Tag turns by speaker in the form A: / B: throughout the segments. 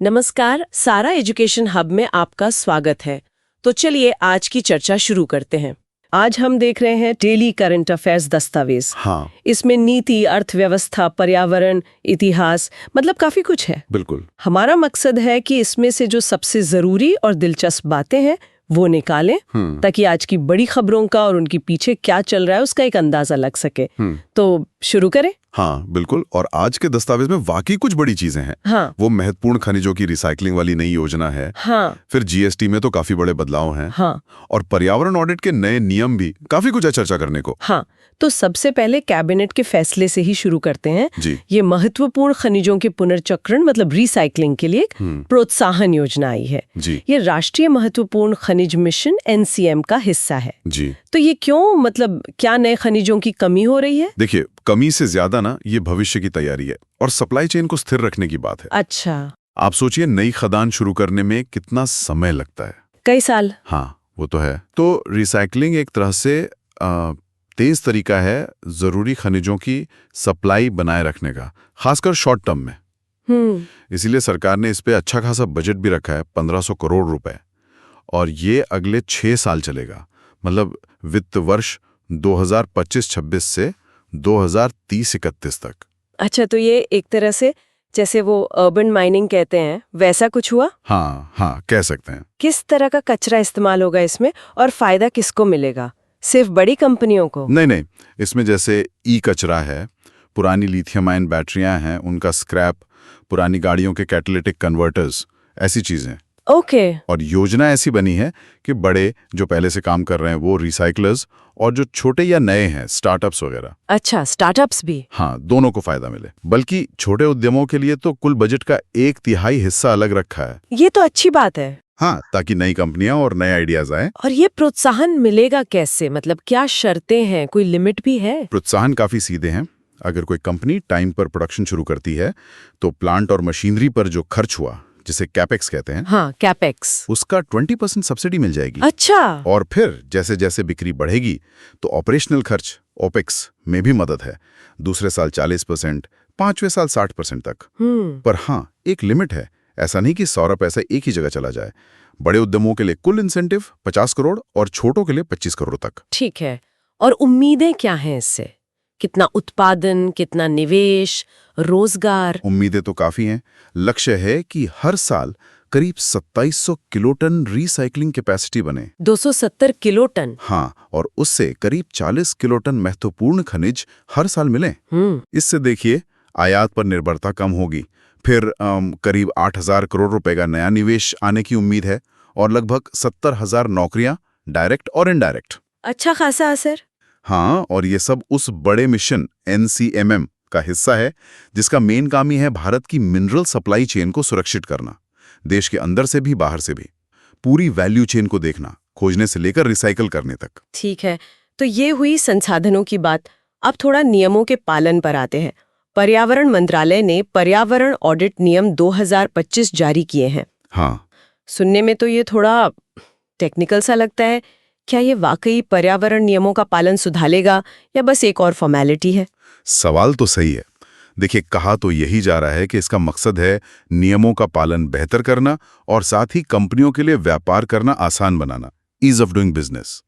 A: नमस्कार, सारा education hub में आपका स्वागत है। तो चलिए आज की चर्चा शुरू करते हैं। आज हम देख रहे हैं डेली करंट अफेयर्स दस्तावेज।
B: हाँ,
A: इसमें नीति, अर्थव्यवस्था, पर्यावरण, इतिहास, मतलब काफी कुछ है।
B: बिल्कुल।
A: हमारा मकसद है कि इसमें से जो सबसे जरूरी और दिलचस्प बातें हैं वो निकालें, ताकि आज की बड़ी खबरों का और उनके पीछे क्या चल रहा है उसका एक अंदाजा लग सके। तो शुरू करें।
B: हाँ, बिल्कुल। और आज के दस्तावेज में वाकई कुछ बड़ी चीजें हैं।
A: हाँ।
B: वो महत्वपूर्ण खनिजों की रिसाइकलिंग वाली नई योजना है।
A: हाँ।
B: फिर जीएसटी में तो काफी बड़े बदलाव हैं।
A: हाँ।
B: और पर्यावरण ऑडिट के नए नियम भी, काफी कुछ है चर्चा करने को।
A: हाँ, तो सबसे पहले कैबिनेट के फैसले से ही शुरू करते हैं।
B: जी।
A: ये महत्वपूर्ण खनिजों के पुनर्चक्रण मतलब रिसाइकलिंग के लिए एक प्रोत्साहन योजना आई है।
B: जी।
A: ये राष्ट्रीय महत्वपूर्ण खनिज मिशन एनसीएम का हिस्सा है।
B: जी।
A: तो ये क्यों, मतलब क्या नए खनिजों की कमी हो रही है?
B: देखिए, कमी से ज्यादा ना ये भविष्य की तैयारी है और सप्लाई चेन को स्थिर रखने की बात है।
A: अच्छा।
B: आप सोचिए, नई खदान शुरू करने में कितना समय लगता है।
A: कई साल।
B: हाँ, वो तो है। तो रिसाइकलिंग एक तरह से तेज तरीका है जरूरी खनिजों की सप्लाई बनाए रखने का, खासकर शॉर्ट टर्म में। इसीलिए सरकार ने इस पे अच्छा खासा बजट भी रखा है, 1500 करोड़ रुपए। और ये अगले 6 साल चलेगा, मतलब वित्त वर्ष 2025-26 से 2030-31 तक।
A: अच्छा, तो ये एक तरह से जैसे वो अर्बन माइनिंग कहते हैं वैसा कुछ हुआ?
B: हाँ हाँ, कह सकते हैं।
A: किस तरह का कचरा इस्तेमाल होगा इसमें और फायदा किसको मिलेगा? सिर्फ बड़ी कंपनियों को?
B: नहीं, इसमें जैसे ई कचरा है, पुरानी लिथियम आयन बैटरियां हैं, उनका स्क्रैप, पुरानी गाड़ियों के कैटालिटिक कन्वर्टर्स, ऐसी चीजें।
A: ओके।
B: और योजना ऐसी बनी है कि बड़े जो पहले से काम कर रहे हैं वो रिसाइकलर्स, और जो छोटे या नए हैं स्टार्टअप्स वगैरह।
A: अच्छा, स्टार्टअप्स भी?
B: हाँ, दोनों को फायदा मिले। बल्कि छोटे उद्यमों के लिए तो कुल बजट का 1/3 हिस्सा अलग रखा है।
A: ये तो अच्छी बात है।
B: हाँ, ताकि नई कंपनियां और नए आइडियाज आए।
A: और ये प्रोत्साहन मिलेगा कैसे, मतलब क्या शर्तें हैं, कोई लिमिट भी है?
B: प्रोत्साहन काफी सीधे हैं। अगर कोई कंपनी टाइम पर प्रोडक्शन शुरू करती है तो प्लांट और मशीनरी पर जो खर्च हुआ, जिसे कैपेक्स कहते हैं,
A: हाँ, कैपेक्स,
B: उसका 20% सब्सिडी मिल जाएगी।
A: अच्छा।
B: और फिर जैसे जैसे बिक्री बढ़ेगी तो ऑपरेशनल खर्च ओपेक्स में भी मदद है। दूसरे साल 40%, 5वें साल 60% तक। पर हाँ, एक लिमिट है। ऐसा नहीं कि सारा पैसा एक ही जगह चला जाए। बड़े उद्यमों के लिए कुल इंसेंटिव 50 करोड़ और छोटों के लिए 25 करोड़ तक।
A: ठीक है। और उम्मीदें क्या हैं इससे? कितना उत्पादन, कितना निवेश, रोजगार?
B: उम्मीदें तो काफी हैं। लक्ष्य है कि हर साल करीब 2700 किलोटन रिसाइकलिंग कैपेसिटी बने।
A: 270 किलोटन?
B: हाँ, और उससे करीब 40 किलोटन महत्वपूर्ण खनिज हर साल मिले। इससे देखिए, आयात पर निर्भरता कम होगी। फिर करीब 8000 करोड़ रुपए का नया निवेश आने की उम्मीद है और लगभग 70,000 नौकरियां, डायरेक्ट और इनडायरेक्ट।
A: अच्छा खासा असर।
B: हाँ, और ये सब उस बड़े मिशन एनसीएमएम का हिस्सा है, जिसका मेन काम ही है भारत की मिनरल सप्लाई चेन को सुरक्षित करना। देश के अंदर से भी बाहर से भी पूरी वैल्यू चेन को देखना, खोजने से लेकर रिसाइकल करने तक।
A: ठीक है, तो ये हुई संसाधनों की बात। अब थोड़ा नियमों के पालन पर आते हैं। पर्यावरण मंत्रालय ने पर्यावरण ऑडिट नियम 2025 जारी किए हैं।
B: हाँ,
A: सुनने में तो ये थोड़ा टेक्निकल सा लगता है। क्या ये वाकई पर्यावरण नियमों का पालन सुधारेगा या बस एक और फॉर्मेलिटी है?
B: सवाल तो सही है। देखिए, कहा तो यही जा रहा है कि इसका मकसद है नियमों का पालन बेहतर करना और साथ ही कंपनियों के लिए व्यापार करना आसान बनाना, ईज ऑफ डूइंग बिजनेस।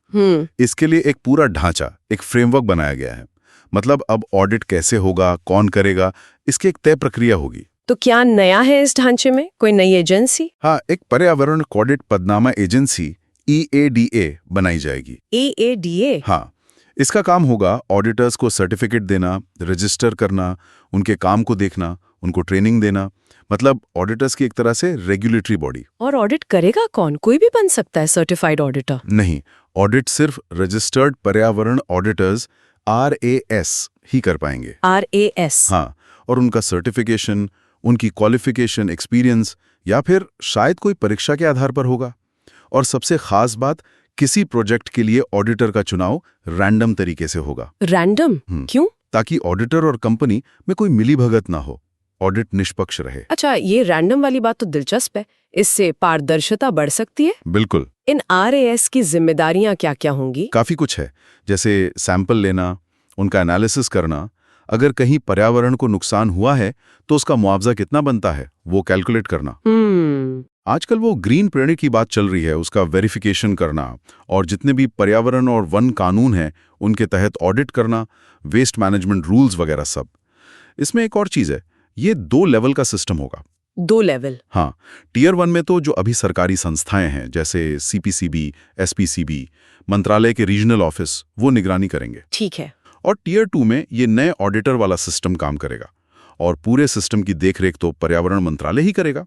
B: इसके लिए एक पूरा ढांचा, एक फ्रेमवर्क बनाया गया है। मतलब अब ऑडिट कैसे होगा, कौन करेगा, इसकी एक तय प्रक्रिया होगी।
A: तो क्या नया है इस ढांचे में? कोई नई एजेंसी?
B: हाँ, एक पर्यावरण ऑडिट पदनामा एजेंसी EADA बनाई जाएगी।
A: EADA?
B: हाँ, इसका काम होगा ऑडिटर्स को सर्टिफिकेट देना, रजिस्टर करना, उनके काम को देखना, उनको ट्रेनिंग देना। मतलब ऑडिटर्स की एक तरह से रेगुलेटरी बॉडी।
A: और ऑडिट करेगा कौन? कोई भी बन सकता है सर्टिफाइड ऑडिटर?
B: नहीं, ऑडिट सिर्फ रजिस्टर्ड पर्यावरण ऑडिटर्स RAS ही कर पाएंगे।
A: RAS?
B: हाँ, और उनका सर्टिफिकेशन, उनकी क्वालिफिकेशन, एक्सपीरियंस या फिर शायद कोई परीक्षा के आधार पर होगा। और सबसे खास बात, किसी प्रोजेक्ट के लिए ऑडिटर का चुनाव रैंडम तरीके से होगा।
A: रैंडम? क्यों?
B: ताकि ऑडिटर और कंपनी में कोई मिलीभगत ना हो, ऑडिट निष्पक्ष रहे।
A: अच्छा, ये रैंडम वाली बात तो दिलचस्प है। इससे पारदर्शिता बढ़ सकती है।
B: बिल्कुल।
A: इन RAS की जिम्मेदारियां क्या क्या होंगी?
B: काफी कुछ है, जैसे सैंपल लेना, उनका एनालिसिस करना, अगर कहीं पर्यावरण को नुकसान हुआ है तो उसका मुआवजा कितना बनता है वो कैलकुलेट करना। आजकल वो ग्रीन प्रेरणा की बात चल रही है, उसका वेरिफिकेशन करना और जितने भी पर्यावरण और वन कानून हैं उनके तहत ऑडिट करना, वेस्ट मैनेजमेंट रूल्स वगैरह सब। इसमें एक और चीज़ है, ये 2 लेवल का सिस्टम होगा।
A: 2 लेवल?
B: हाँ, टियर 1 में तो जो अभी सरकारी संस्थाएं हैं जैसे CPCB, SPCB, मंत्रालय के रीजनल ऑफिस, वो निगरानी करेंगे।
A: ठीक है।
B: और टियर 2 में ये नए ऑडिटर वाला सिस्टम काम करेगा और पूरे सिस्टम की देखरेख तो पर्यावरण मंत्रालय ही करेगा।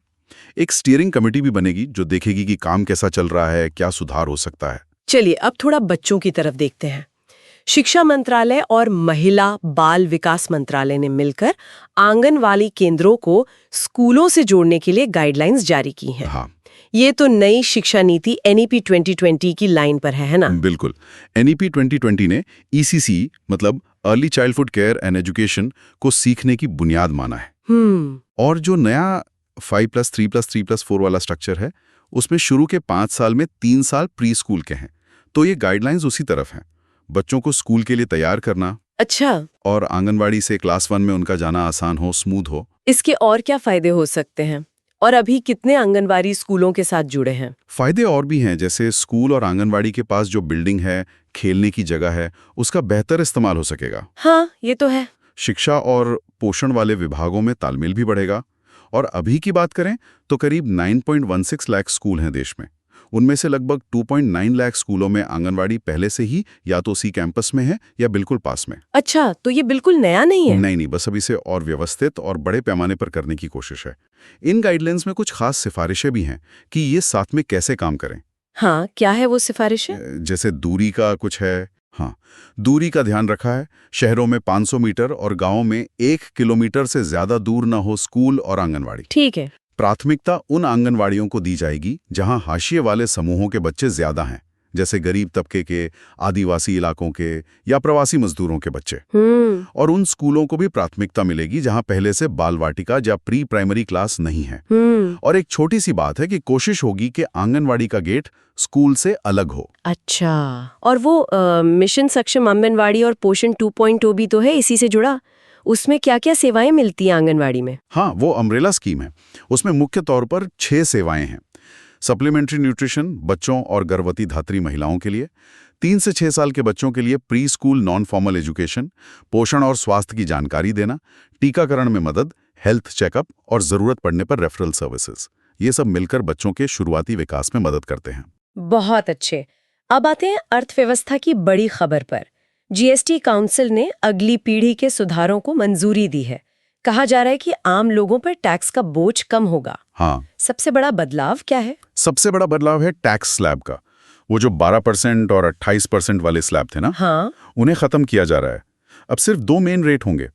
B: एक स्टीयरिंग कमेटी भी बनेगी जो देखेगी कि काम कैसा चल रहा है, क्या सुधार हो सकता है।
A: चलिए अब थोड़ा बच्चों की तरफ देखते हैं। शिक्षा मंत्रालय और महिला बाल विकास मंत्रालय ने मिलकर आंगनवाड़ी केंद्रों को स्कूलों से जोड़ने के लिए गाइडलाइंस जारी की हैं।
B: हाँ,
A: ये तो नई शिक्षा नीति NEP 2020 की लाइन पर है ना?
B: बिल्कुल। NEP 2020 ने ECC मतलब early childhood care and education को सीखने की बुनियाद माना है। और जो नया 5+3+3+4 वाला स्ट्रक्चर है उसमें शुरू के 5 साल में 3 साल प्री स्कूल के हैं। तो ये गाइडलाइंस उसी तरफ हैं, बच्चों को स्कूल के लिए तैयार करना।
A: अच्छा।
B: और आंगनवाड़ी से क्लास 1 में उनका जाना आसान हो, स्मूथ हो।
A: इसके और क्या फायदे हो सकते हैं? और अभी कितने आंगनवाड़ी स्कूलों के साथ जुड़े हैं?
B: फायदे और भी हैं, जैसे स्कूल और आंगनवाड़ी के पास जो बिल्डिंग है, खेलने की जगह है, उसका बेहतर इस्तेमाल हो सकेगा।
A: हाँ, ये तो है।
B: शिक्षा और पोषण वाले विभागों में तालमेल भी बढ़ेगा। और अभी की बात करें तो करीब 9.16 लाख स्कूल हैं देश में। उनमें से लगभग 2.9 लाख स्कूलों में आंगनवाड़ी पहले से ही या तो उसी कैंपस में है या बिल्कुल पास में।
A: अच्छा, तो ये बिल्कुल नया नहीं है?
B: नहीं, बस अभी से और व्यवस्थित और बड़े पैमाने पर करने की कोशिश है। इन गाइडलाइंस में कुछ खास सिफारिशें भी हैं कि ये साथ में कैसे काम करें।
A: हाँ, क्या है वो सिफारिशें?
B: जैसे दूरी का कुछ है। हाँ, दूरी का ध्यान रखा है। शहरों में 500 मीटर और गांवों में 1 किलोमीटर से ज्यादा दूर न हो स्कूल और आंगनवाड़ी।
A: ठीक है।
B: प्राथमिकता उन आंगनवाड़ियों को दी जाएगी जहां हाशिए वाले समूहों के बच्चे ज्यादा हैं, जैसे गरीब तबके के, आदिवासी इलाकों के या प्रवासी मजदूरों के बच्चे। और उन स्कूलों को भी प्राथमिकता मिलेगी जहां पहले से बाल वाटिका या प्री प्राइमरी क्लास नहीं है। और एक छोटी सी बात है कि कोशिश होगी कि आंगनवाड़ी का गेट स्कूल से अलग हो।
A: अच्छा, और वो मिशन सक्षम आंगनवाड़ी और पोषण 2.0 भी तो है इसी से जुड़ा। उसमें क्या क्या सेवाएं मिलती हैं आंगनवाड़ी में?
B: हाँ, वो अम्ब्रेला स्कीम है। उसमें मुख्य तौर पर 6 सेवाएं हैं। सप्लीमेंट्री न्यूट्रिशन बच्चों और गर्भवती धात्री महिलाओं के लिए, 3 से 6 साल के बच्चों के लिए pre school non formal education, पोषण और स्वास्थ्य की जानकारी देना, टीकाकरण में मदद, हेल्थ चेकअप और जरूरत पड़ने पर रेफरल सर्विसेज। ये सब मिलकर बच्चों के शुरुआती विकास में मदद करते हैं।
A: बहुत अच्छे। अब आते हैं अर्थव्यवस्था की बड़ी खबर पर। GST काउंसिल ने अगली पीढ़ी के सुधारों को मंजूरी दी है। कहा जा रहा है कि आम लोगों पर टैक्स का बोझ कम होगा।
B: हाँ,
A: सबसे बड़ा बदलाव क्या है?
B: सबसे बड़ा बदलाव है टैक्स स्लैब का। वो जो 12% और 28% वाले स्लैब थे ना,
A: हाँ,
B: उन्हें खत्म किया जा रहा है। अब सिर्फ 2 मेन रेट होंगे,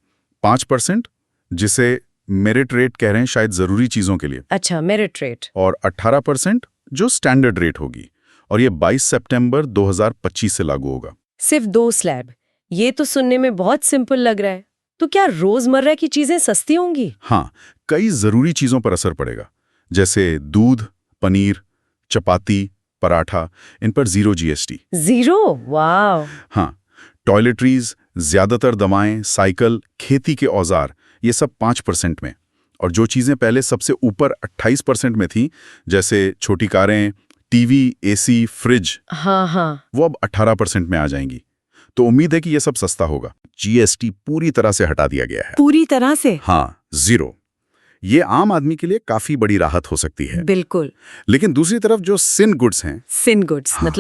B: 5% जिसे मेरिट रेट कह रहे हैं शायद जरूरी चीजों के लिए।
A: अच्छा, मेरिट रेट।
B: और 18% जो स्टैंडर्ड रेट होगी। और ये 22 सितंबर 2025 से लागू होगा।
A: सिर्फ 2 स्लैब? ये तो सुनने में बहुत सिंपल लग रहा है। तो क्या रोजमर्रा की चीजें सस्ती होंगी?
B: हाँ, कई जरूरी चीजों पर असर पड़ेगा, जैसे दूध, पनीर, चपाती, पराठा, इन पर 0 GST।
A: 0? वाह।
B: हाँ, टॉयलेटरीज, ज्यादातर दवाएं, साइकिल, खेती के औजार, ये सब 5% में। और जो चीजें पहले सबसे ऊपर 28% में थी, जैसे छोटी कारें, टीवी, AC, फ्रिज,
A: हाँ,
B: वो अब 18% में आ जाएंगी। तो उम्मीद है कि ये सब सस्ता होगा। GST पूरी तरह से हटा दिया गया है।
A: पूरी तरह से?
B: हाँ, 0। ये आम आदमी के लिए काफी बड़ी राहत हो सकती है।
A: बिल्कुल।
B: लेकिन दूसरी तरफ जो सिन गुड्स हैं,
A: सिन गुड्स
B: हाँ,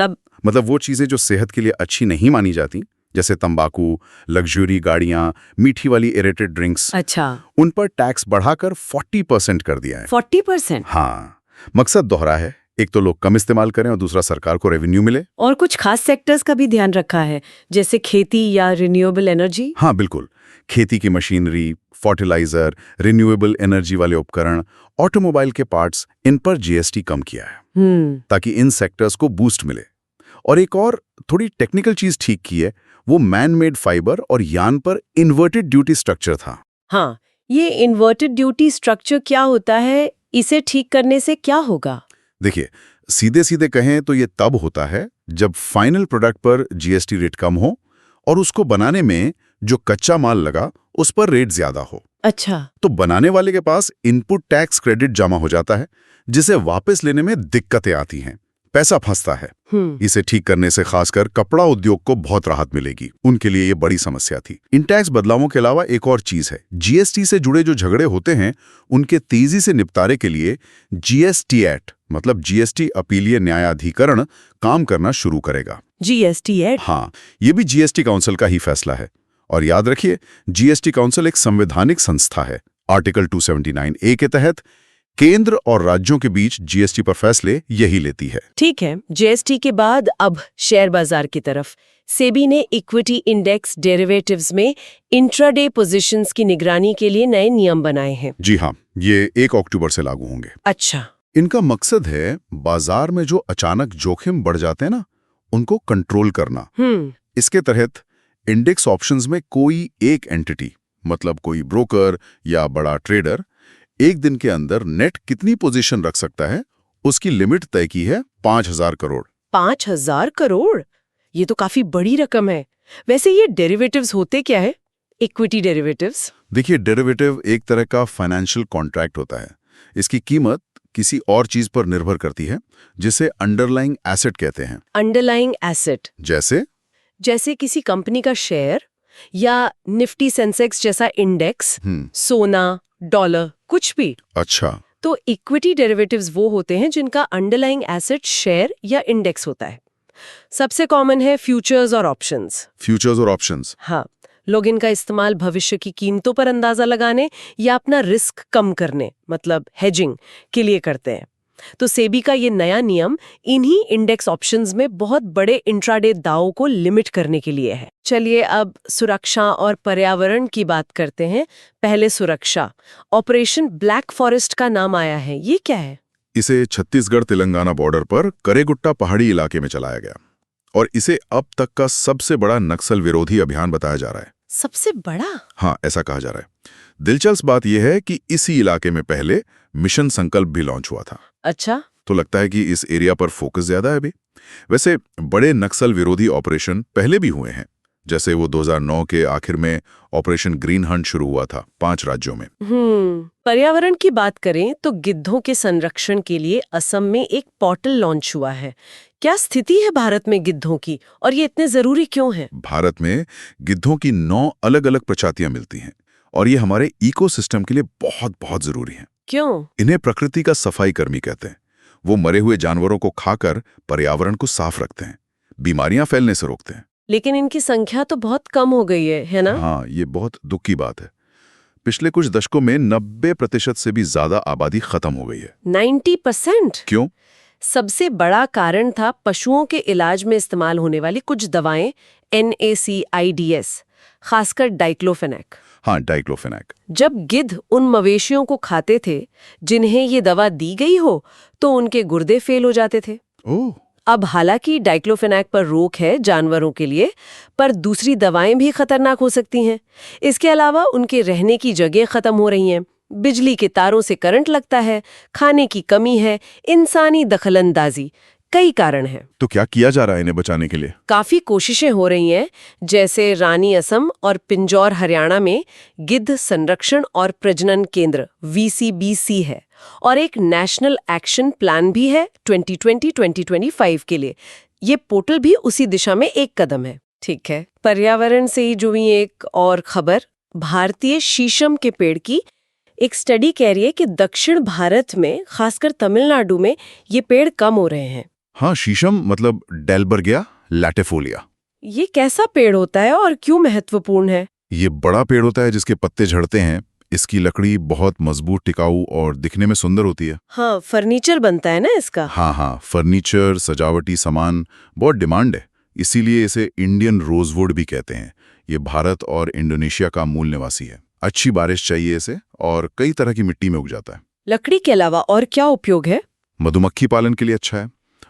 A: मतलब
B: वो चीजें जो सेहत के लिए अच्छी नहीं मानी जाती, जैसे तंबाकू, लग्जरी गाड़ियां, मीठी वाली एरेटेड ड्रिंक्स,
A: अच्छा,
B: उन पर टैक्स बढ़ाकर 40% कर दिया है।
A: 40%?
B: हाँ, मकसद दोहरा है, एक तो लोग कम इस्तेमाल करें और दूसरा सरकार को रेवेन्यू मिले।
A: और कुछ खास सेक्टर्स का भी ध्यान रखा है, जैसे खेती या रिन्यूएबल एनर्जी?
B: हाँ, बिल्कुल। खेती की मशीनरी, फर्टिलाइजर, रिन्यूएबल एनर्जी वाले उपकरण, ऑटोमोबाइल के पार्ट्स, इन पर GST कम किया है ताकि इन सेक्टर्स को बूस्ट मिले। और एक और थोड़ी टेक्निकल चीज ठीक की है, वो मैन मेड फाइबर और यान पर इन्वर्टेड ड्यूटी स्ट्रक्चर था।
A: हाँ, ये इन्वर्टेड ड्यूटी स्ट्रक्चर क्या होता है? इसे ठीक करने से क्या होगा?
B: देखिए, सीधे सीधे कहें तो ये तब होता है जब फाइनल प्रोडक्ट पर GST रेट कम हो और उसको बनाने में जो कच्चा माल लगा उस पर रेट ज्यादा हो।
A: अच्छा।
B: तो बनाने वाले के पास इनपुट टैक्स क्रेडिट जमा हो जाता है, जिसे वापस लेने में दिक्कतें आती हैं, पैसा फंसता है। इसे ठीक करने से खासकर कपड़ा उद्योग को बहुत राहत मिलेगी। उनके लिए ये बड़ी समस्या थी। इन टैक्स बदलावों के अलावा एक और चीज है, जीएसटी से जुड़े जो झगड़े होते हैं उनके तेजी से निपटारे के लिए जीएसटी एक्ट मतलब जीएसटी अपीलीय न्यायाधिकरण काम करना शुरू करेगा।
A: GST act?
B: हाँ, ये भी जीएसटी काउंसिल का ही फैसला है। और याद रखिए, जीएसटी काउंसिल एक संवैधानिक संस्था है। आर्टिकल 279A के तहत केंद्र और राज्यों के बीच जीएसटी पर फैसले यही लेती है।
A: ठीक है, जीएसटी के बाद अब शेयर बाजार की तरफ। सेबी ने इक्विटी इंडेक्स डेरिवेटिव्स में इंट्राडे पोजीशंस की निगरानी के लिए नए नियम बनाए हैं।
B: जी हाँ, ये 1 अक्टूबर से लागू होंगे।
A: अच्छा।
B: इनका मकसद है बाजार में जो अचानक जोखिम बढ़ जाते हैं ना, उनको कंट्रोल करना। इसके तहत इंडेक्स ऑप्शंस में कोई एक एंटिटी मतलब कोई ब्रोकर या बड़ा ट्रेडर एक दिन के अंदर नेट कितनी पोजीशन रख सकता है, उसकी लिमिट तय की है 5,000 करोड़।
A: 5,000 करोड़? ये तो काफी बड़ी रकम है। वैसे ये डेरिवेटिव्स होते क्या है? Equity derivatives?
B: देखिए, डेरिवेटिव एक तरह का फाइनेंशियल कॉन्ट्रैक्ट होता है। इसकी कीमत किसी और चीज पर निर्भर करती है, जिसे अंडरलाइंग एसेट कहते हैं।
A: Underlying asset?
B: जैसे
A: किसी कंपनी का शेयर या निफ्टी सेंसेक्स जैसा इंडेक्स, सोना, डॉलर, कुछ भी।
B: अच्छा।
A: तो इक्विटी डेरिवेटिव्स वो होते हैं जिनका अंडरलाइंग एसेट शेयर या इंडेक्स होता है। सबसे कॉमन है फ्यूचर्स और ऑप्शंस। हाँ, लोग इनका इस्तेमाल भविष्य की कीमतों पर अंदाजा लगाने या अपना रिस्क कम करने मतलब हेजिंग के लिए करते हैं। तो सेबी का ये नया नियम इन्हीं इंडेक्स ऑप्शंस में बहुत बड़े इंट्राडे दावों को लिमिट करने के लिए है। चलिए अब सुरक्षा और पर्यावरण की बात करते हैं। पहले सुरक्षा। ऑपरेशन ब्लैक फॉरेस्ट का नाम आया है, ये क्या है?
B: इसे छत्तीसगढ़ तेलंगाना बॉर्डर पर करेगुट्टा पहाड़ी इलाके में चलाया गया और इसे अब तक का सबसे बड़ा नक्सल विरोधी अभियान बताया जा रहा है।
A: सबसे बड़ा?
B: हाँ, ऐसा कहा जा रहा है। दिलचस्प बात यह है कि इसी इलाके में पहले मिशन संकल्प भी लॉन्च हुआ था।
A: अच्छा।
B: तो लगता है कि इस एरिया पर फोकस ज्यादा है अभी। वैसे बड़े नक्सल विरोधी ऑपरेशन पहले भी हुए हैं, जैसे वो 2009 के आखिर में ऑपरेशन ग्रीन हंट शुरू हुआ था 5 राज्यों में।
A: पर्यावरण की बात करें तो गिद्धों के संरक्षण के लिए असम में एक पोर्टल लॉन्च हुआ है। क्या स्थिति है भारत में गिद्धों की, और ये इतने जरूरी क्यों है?
B: भारत में गिद्धों की 9 अलग-अलग प्रजातियां मिलती हैं और ये हमारे इकोसिस्टम के लिए बहुत बहुत जरूरी हैं।
A: क्यों?
B: इन्हें प्रकृति का सफाई कर्मी कहते हैं। वो मरे हुए जानवरों को खाकर पर्यावरण को साफ रखते हैं, बीमारियां फैलने से रोकते हैं।
A: लेकिन इनकी संख्या तो बहुत कम हो गई है ना?
B: हाँ, ये बहुत दुख की बात है। पिछले कुछ दशकों में 90% से भी ज्यादा आबादी खत्म हो गई है।
A: 90%?
B: क्यों?
A: सबसे बड़ा कारण था पशुओं के इलाज में इस्तेमाल होने वाली कुछ दवाएं, NACIDS, खासकर डाइक्लोफेनेक।
B: हाँ, डाइक्लोफेनेक।
A: जब गिद्ध उन मवेशियों को खाते थे जिन्हें ये दवा दी गई हो, तो उनके गुर्दे फेल हो जाते थे।
B: ओह।
A: अब हालांकि डाइक्लोफेनेक पर रोक है जानवरों के लिए, पर दूसरी दवाएं भी खतरनाक हो सकती हैं। इसके अलावा उनके रहने की जगह खत्म हो रही हैं, बिजली के तारों से करंट लगता है, खाने की कमी है, इंसानी दखलंदाजी, कई कारण हैं।
B: तो क्या किया जा रहा है इन्हें बचाने के लिए?
A: काफी कोशिशें हो रही हैं, जैसे रानी असम और पिंजौर हरियाणा में गिद्ध संरक्षण और प्रजनन केंद्र VCBC है, और एक नेशनल एक्शन प्लान भी है 2020-2025 के लिए। ये पोर्टल भी उसी दिशा में एक कदम है। ठीक है, पर्यावरण से ही जुड़ी एक और खबर। भारतीय शीशम के पेड़ की एक स्टडी कह रही है कि दक्षिण भारत में, खासकर तमिलनाडु में, ये पेड़ कम हो रहे हैं।
B: हाँ, शीशम मतलब डेल्बर्गिया लैटिफोलिया।
A: ये कैसा पेड़ होता है और क्यों महत्वपूर्ण है?
B: ये बड़ा पेड़ होता है जिसके पत्ते झड़ते हैं। इसकी लकड़ी बहुत मजबूत, टिकाऊ और दिखने में सुंदर होती है।
A: हाँ, फर्नीचर बनता है ना इसका?
B: हाँ, फर्नीचर, सजावटी सामान बहुत डिमांड है। इसीलिए इसे इंडियन रोजवुड भी कहते हैं। ये भारत और इंडोनेशिया का मूल निवासी है। अच्छी बारिश चाहिए इसे और कई तरह की मिट्टी में उग जाता है।
A: लकड़ी के अलावा और क्या उपयोग है?
B: मधुमक्खी पालन के लिए अच्छा है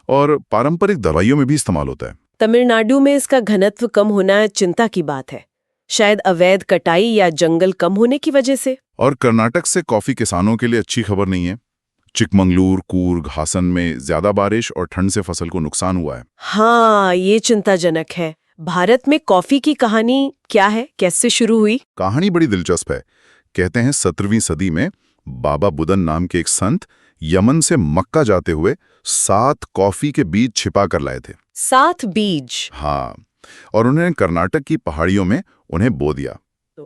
B: और पारंपरिक दवाइयों में भी इस्तेमाल होता है।
A: तमिलनाडु में इसका घनत्व कम होना चिंता की बात है, शायद अवैध कटाई या जंगल कम होने की वजह से।
B: और कर्नाटक से कॉफी किसानों के लिए अच्छी खबर नहीं है। चिकमंगलूर, कूर्ग, हासन में ज्यादा बारिश और ठंड से फसल को नुकसान हुआ है।
A: हाँ, ये चिंताजनक है। भारत में कॉफी की कहानी क्या है, कैसे शुरू हुई?
B: कहानी बड़ी दिलचस्प है। कहते हैं 17वीं सदी में बाबा बुदन नाम के एक संत यमन से मक्का जाते हुए 7 कॉफी के बीज छिपा कर लाए थे।
A: 7 बीज?
B: हाँ, और उन्होंने कर्नाटक की पहाड़ियों में उन्हें बो दिया।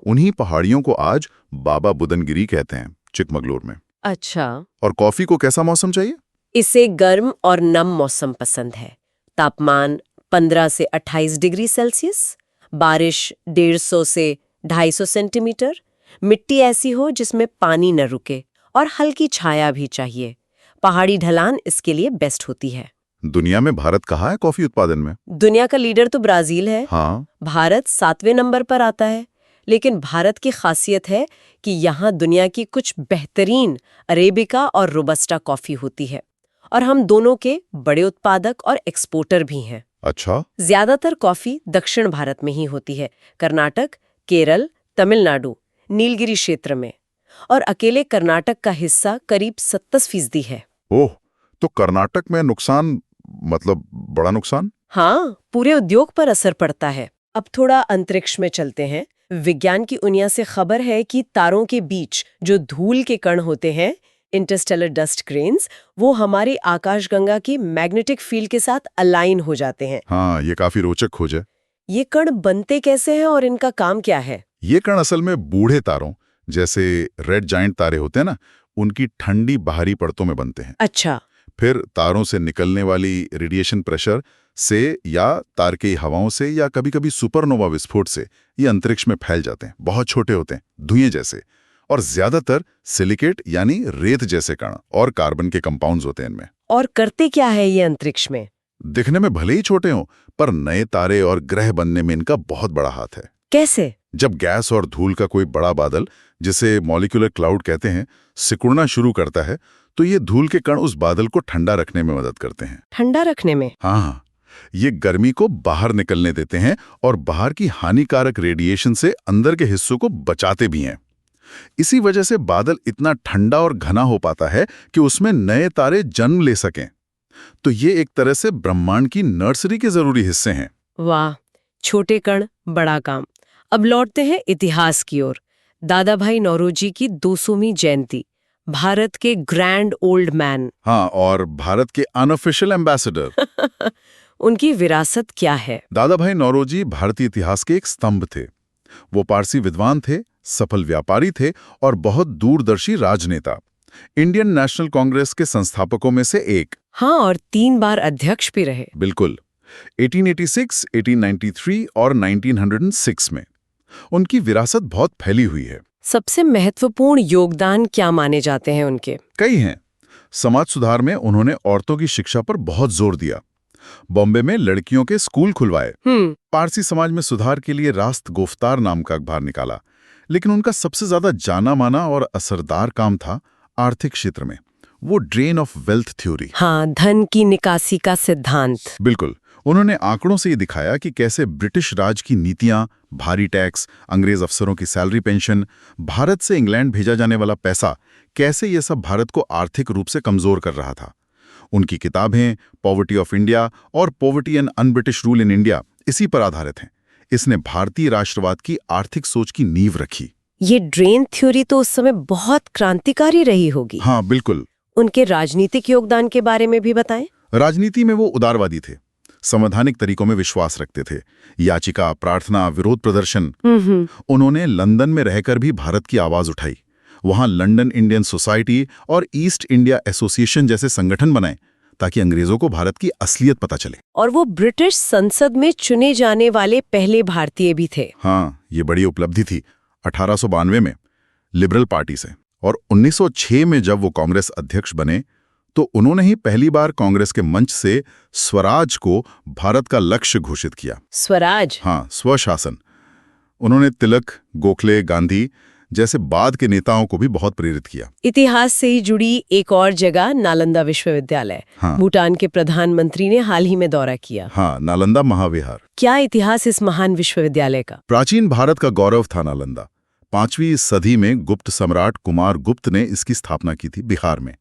B: उन्हीं पहाड़ियों को आज बाबा बुदनगिरी कहते हैं, चिकमगलूर में।
A: अच्छा।
B: और कॉफी को कैसा मौसम चाहिए?
A: इसे गर्म और नम मौसम पसंद है। तापमान 15 से 28 डिग्री सेल्सियस, बारिश 150 से 250 सेंटीमीटर, मिट्टी ऐसी हो जिसमें पानी न रुके और हल्की छाया भी चाहिए। पहाड़ी ढलान इसके लिए बेस्ट होती है।
B: दुनिया में भारत कहाँ है कॉफी उत्पादन में?
A: दुनिया का लीडर तो ब्राजील है।
B: हाँ।
A: भारत 7वें नंबर पर आता है। लेकिन भारत की खासियत है कि यहाँ दुनिया की कुछ बेहतरीन अरेबिका और रोबस्टा कॉफी होती है, और हम दोनों के बड़े उत्पादक और एक्सपोर्टर भी हैं।
B: अच्छा।
A: ज्यादातर कॉफी दक्षिण भारत में ही होती है, कर्नाटक, केरल, तमिलनाडु, नीलगिरी क्षेत्र में, और अकेले कर्नाटक का हिस्सा करीब 70% है।
B: ओह, तो कर्नाटक में नुकसान, मतलब बड़ा नुकसान?
A: हाँ, पूरे उद्योग पर असर पड़ता है। अब थोड़ा अंतरिक्ष में चलते हैं। विज्ञान की दुनिया से खबर है कि तारों के बीच जो धूल के कण होते हैं, इंटरस्टेलर डस्ट ग्रेन्स, वो हमारी आकाशगंगा की मैग्नेटिक फील्ड के साथ अलाइन हो जाते हैं।
B: हाँ, ये काफी रोचक खोज है।
A: ये कण बनते कैसे हैं और इनका काम क्या है?
B: ये कण असल में बूढ़े तारों, जैसे रेड जायंट तारे होते हैं ना, उनकी ठंडी बाहरी परतों में बनते हैं।
A: अच्छा।
B: फिर तारों से निकलने वाली रेडिएशन प्रेशर से या तारकीय हवाओं से या कभी-कभी सुपरनोवा विस्फोट से ये अंतरिक्ष में फैल जाते हैं। बहुत छोटे होते हैं, धुएं जैसे, और ज्यादातर सिलिकेट यानी रेत जैसे कण और कार्बन के कंपाउंड्स होते हैं इनमें।
A: और करते क्या है ये अंतरिक्ष में?
B: दिखने में भले ही छोटे हों, पर नए तारे और ग्रह बनने में इनका बहुत बड़ा हाथ है।
A: कैसे?
B: जब गैस और धूल का कोई बड़ा बादल, जिसे मॉलिक्यूलर क्लाउड कहते हैं, सिकुड़ना शुरू करता है, तो ये धूल के कण उस बादल को ठंडा रखने में मदद करते हैं।
A: ठंडा रखने में?
B: हाँ, ये गर्मी को बाहर निकलने देते हैं और बाहर की हानिकारक रेडिएशन से अंदर के हिस्सों को बचाते भी हैं। इसी वजह से बादल इतना ठंडा और घना हो पाता है कि उसमें नए तारे जन्म ले सकें। तो ये एक तरह से ब्रह्मांड की नर्सरी के जरूरी हिस्से हैं।
A: वाह, छोटे कण, बड़ा काम। अब लौटते हैं इतिहास की ओर। दादा भाई नौरोजी की 200वीं जयंती, भारत के ग्रैंड ओल्ड मैन।
B: हाँ, और भारत के अनऑफिशियल एम्बेसडर।
A: उनकी विरासत क्या है?
B: दादा भाई नौरोजी भारतीय इतिहास के एक स्तंभ थे। वो पारसी विद्वान थे, सफल व्यापारी थे और बहुत दूरदर्शी राजनेता। इंडियन नेशनल कांग्रेस के संस्थापकों में से एक।
A: हाँ, और 3 बार अध्यक्ष भी रहे।
B: बिल्कुल। 1886, 1893 और 1906 में। उनकी विरासत बहुत फैली हुई है।
A: सबसे महत्वपूर्ण योगदान क्या माने जाते हैं उनके?
B: कई हैं। समाज सुधार में उन्होंने औरतों की शिक्षा पर बहुत जोर दिया। बॉम्बे में लड़कियों के स्कूल खुलवाए। पारसी समाज में सुधार के लिए रास्त गोफ्तार नाम का अखबार निकाला। लेकिन उनका सबसे ज्यादा जाना माना और असरदार काम था आर्थिक क्षेत्र में। वो ड्रेन ऑफ वेल्थ थ्योरी।
A: हाँ, धन की निकासी का सिद्धांत।
B: बिल्कुल। उन्होंने आंकड़ों से ये दिखाया कि कैसे ब्रिटिश राज की नीतियां, भारी टैक्स, अंग्रेज अफसरों की सैलरी पेंशन, भारत से इंग्लैंड भेजा जाने वाला पैसा, कैसे ये सब भारत को आर्थिक रूप से कमजोर कर रहा था। उनकी किताबें पॉवर्टी ऑफ इंडिया और poverty and un-British rule in India इसी पर आधारित हैं। इसने भारतीय राष्ट्रवाद की आर्थिक सोच की नींव रखी।
A: ये ड्रेन थ्योरी तो उस समय बहुत क्रांतिकारी रही होगी।
B: हाँ, बिल्कुल।
A: उनके राजनीतिक योगदान के बारे में भी बताएं।
B: राजनीति में वो उदारवादी थे, संवैधानिक तरीकों में विश्वास रखते थे। याचिका, प्रार्थना, विरोध प्रदर्शन। उन्होंने लंदन में रहकर भी भारत की आवाज उठाई। वहां लंदन इंडियन सोसाइटी और ईस्ट इंडिया एसोसिएशन जैसे संगठन बनाए ताकि अंग्रेजों को भारत की असलियत पता चले। और
A: वो ब्रिटिश संसद में चुने जाने वाले पहले भारतीय भी थे।
B: हाँ, ये बड़ी उपलब्धि थी 1892 में लिबरल पार्टी से। और 1906 में जब वो कांग्रेस अध्यक्ष बने तो उन्होंने ही पहली बार कांग्रेस के मंच से स्वराज को भारत का लक्ष्य घोषित किया।
A: स्वराज?
B: हाँ, स्वशासन। उन्होंने तिलक, गोखले, गांधी जैसे बाद के नेताओं को भी बहुत प्रेरित किया।
A: इतिहास से ही जुड़ी एक और जगह, नालंदा विश्वविद्यालय।
B: हाँ।
A: भूटान के प्रधानमंत्री ने हाल ही में दौरा किया।
B: हाँ, नालंदा महाविहार।
A: क्या इतिहास इस महान विश्वविद्यालय का?
B: प्राचीन भारत का गौरव था नालंदा। 5वीं सदी में गुप्त सम्राट कुमार गुप्त ने इसकी स्थापना की थी बिहार में,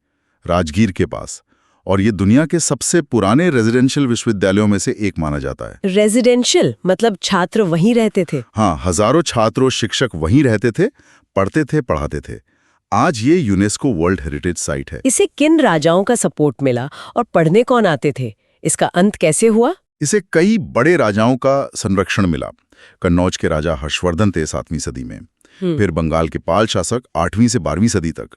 B: राजगीर के पास। और ये दुनिया के सबसे पुराने रेजिडेंशियल विश्वविद्यालयों में से एक माना जाता है।
A: रेजिडेंशियल मतलब छात्र वहीं रहते थे?
B: हाँ, हजारों छात्र और शिक्षक वहीं रहते थे, पढ़ते थे, पढ़ाते थे। आज ये यूनेस्को वर्ल्ड हेरिटेज साइट है।
A: इसे किन राजाओं का सपोर्ट मिला और पढ़ने कौन आते थे? इसका अंत कैसे हुआ?
B: इसे कई बड़े राजाओं का संरक्षण मिला। कन्नौज के राजा हर्षवर्धन थे 7वीं सदी में, फिर बंगाल के पाल शासक 8वीं से 12वीं सदी तक।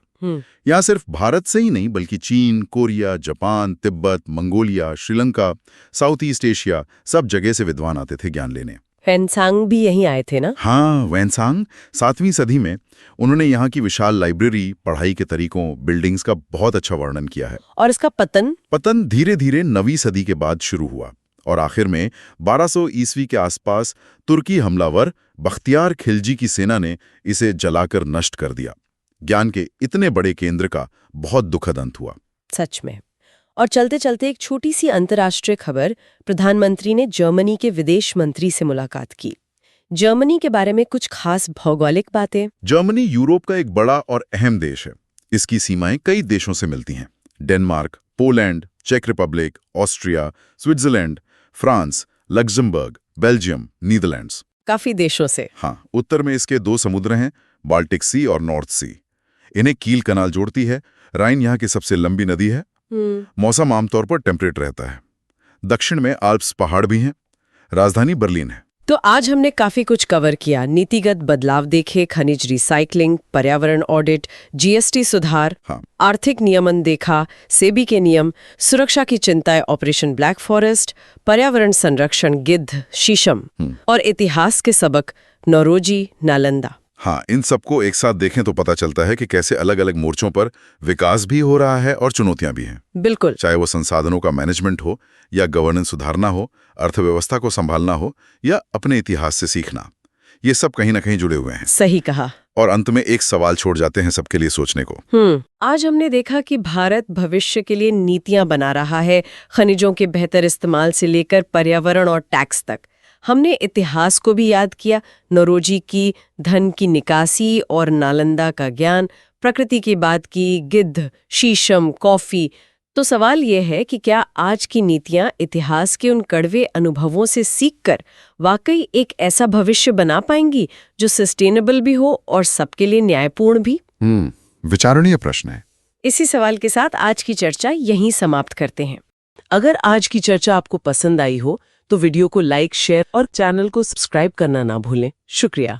B: यहाँ सिर्फ भारत से ही नहीं बल्कि चीन, Korea, Japan, Tibet, Mongolia, Sri Lanka, south east Asia सब जगह से विद्वान आते थे ज्ञान लेने।
A: वैनसांग भी यहीं आए थे ना?
B: हाँ, वैनसांग 7वीं सदी में उन्होंने यहाँ की विशाल लाइब्रेरी, पढ़ाई के तरीकों, बिल्डिंग्स का बहुत अच्छा वर्णन किया है।
A: और इसका पतन
B: धीरे धीरे 9वीं सदी के बाद शुरू हुआ और आखिर में 1200 ईस्वी के आसपास तुर्की हमलावर बख्तियार खिलजी की सेना ने इसे जलाकर नष्ट कर दिया। ज्ञान के इतने बड़े केंद्र का बहुत दुखद अंत हुआ।
A: सच में। और चलते चलते एक छोटी सी अंतर्राष्ट्रीय खबर, प्रधानमंत्री ने जर्मनी के विदेश मंत्री से मुलाकात की। जर्मनी के बारे में कुछ खास भौगोलिक बातें।
B: जर्मनी यूरोप का एक बड़ा और अहम देश है। इसकी सीमाएं कई देशों से मिलती हैं। डेनमार्क, पोलैंड, चेक Republic, Austria, Switzerland, France, Luxembourg, Belgium, Netherlands. काफी
A: देशों से।
B: हाँ, उत्तर में इसके 2 समुद्र हैं, बाल्टिक सी और नॉर्थ सी। इन्हें कील कनाल जोड़ती है। राइन यहाँ की सबसे लंबी नदी है। मौसम आमतौर पर टेम्परेट रहता है। दक्षिण में आल्प्स पहाड़ भी हैं। राजधानी बर्लिन है।
A: तो आज हमने काफी कुछ कवर किया। नीतिगत बदलाव देखे, खनिज रिसाइकलिंग, पर्यावरण ऑडिट, जीएसटी सुधार, आर्थिक नियमन देखा, सेबी के नियम, सुरक्षा की चिंताएं, ऑपरेशन ब्लैक फॉरेस्ट, पर्यावरण संरक्षण, गिद्ध, शीशम, और इतिहास के सबक, नौरोजी, नालंदा।
B: हाँ, इन सबको एक साथ देखें तो पता चलता है कि कैसे अलग अलग मोर्चों पर विकास भी हो रहा है और चुनौतियां भी हैं।
A: बिल्कुल।
B: चाहे वो संसाधनों का मैनेजमेंट हो या गवर्नेंस सुधारना हो, अर्थव्यवस्था को संभालना हो या अपने इतिहास से सीखना, ये सब कहीं ना कहीं जुड़े हुए हैं।
A: सही कहा।
B: और अंत में एक सवाल छोड़ जाते हैं सबके लिए सोचने को।
A: आज हमने देखा कि भारत भविष्य के लिए नीतियां बना रहा है, खनिजों के बेहतर इस्तेमाल से लेकर पर्यावरण और टैक्स तक। हमने इतिहास को भी याद किया, नौरोजी की धन की निकासी और नालंदा का ज्ञान, प्रकृति की बात की, गिद्ध, शीशम, कॉफी। तो सवाल यह है कि क्या आज की नीतियां इतिहास के उन कड़वे अनुभवों से सीखकर वाकई एक ऐसा भविष्य बना पाएंगी जो सस्टेनेबल भी हो और सबके लिए न्यायपूर्ण भी?
B: विचारणीय प्रश्न है।
A: इसी सवाल के साथ आज की चर्चा यहीं समाप्त करते हैं। अगर आज की चर्चा आपको पसंद आई हो तो वीडियो को लाइक, शेयर और चैनल को सब्सक्राइब करना ना भूलें। शुक्रिया।